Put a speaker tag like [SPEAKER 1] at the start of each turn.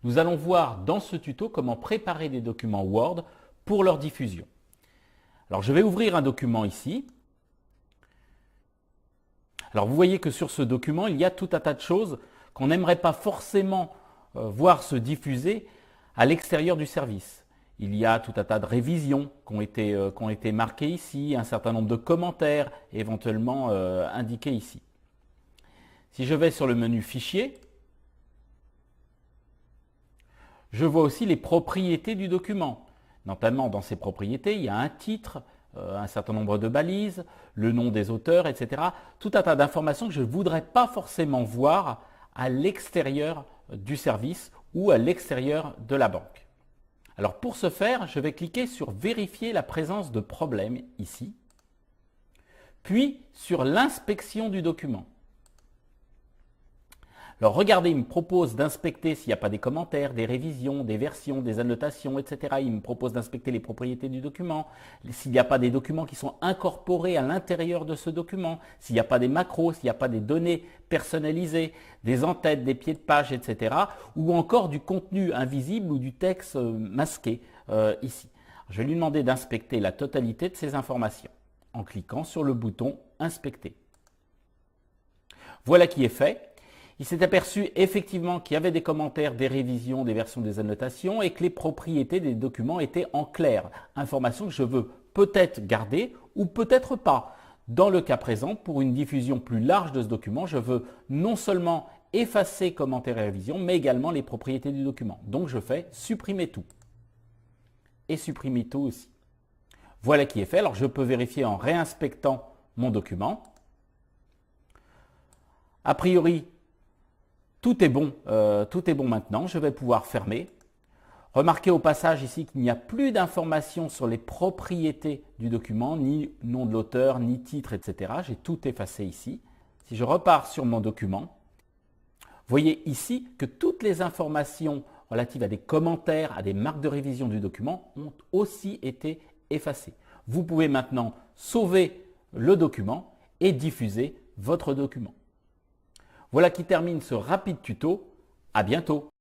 [SPEAKER 1] Nous allons voir dans ce tuto comment préparer des documents Word pour leur diffusion. Alors je vais ouvrir un document ici. Alors vous voyez que sur ce document, il y a tout un tas de choses qu'on n'aimerait pas forcément voir se diffuser à l'extérieur du service. Il y a tout un tas de révisions qui ont été marquées ici, un certain nombre de commentaires éventuellement indiqués ici. Si je vais sur le menu Fichier, je vois aussi les propriétés du document. Notamment dans ces propriétés, il y a un titre, un certain nombre de balises, le nom des auteurs, etc. Tout un tas d'informations que je ne voudrais pas forcément voir à l'extérieur du service ou à l'extérieur de la banque. Alors pour ce faire, je vais cliquer sur Vérifier la présence de problèmes ici, puis sur l'inspection du document. Alors regardez, il me propose d'inspecter s'il n'y a pas des commentaires, des révisions, des versions, des annotations, etc. Il me propose d'inspecter les propriétés du document, s'il n'y a pas des documents qui sont incorporés à l'intérieur de ce document, s'il n'y a pas des macros, s'il n'y a pas des données personnalisées, des en-têtes, des pieds de page, etc. Ou encore du contenu invisible ou du texte masqué ici. Je vais lui demander d'inspecter la totalité de ces informations en cliquant sur le bouton Inspecter. Voilà qui est fait. Il s'est aperçu effectivement qu'il y avait des commentaires, des révisions, des versions des annotations et que les propriétés des documents étaient en clair. Information que je veux peut-être garder ou peut-être pas. Dans le cas présent, pour une diffusion plus large de ce document, je veux non seulement effacer commentaires et révisions, mais également les propriétés du document. Donc je fais supprimer tout. Et supprimer tout aussi. Voilà qui est fait. Alors je peux vérifier en réinspectant mon document. A priori, tout est bon maintenant, je vais pouvoir fermer. Remarquez au passage ici qu'il n'y a plus d'informations sur les propriétés du document, ni nom de l'auteur, ni titre, etc. J'ai tout effacé ici. Si je repars sur mon document, vous voyez ici que toutes les informations relatives à des commentaires, à des marques de révision du document ont aussi été effacées. Vous pouvez maintenant sauver le document et diffuser votre document. Voilà qui termine ce rapide tuto. À bientôt.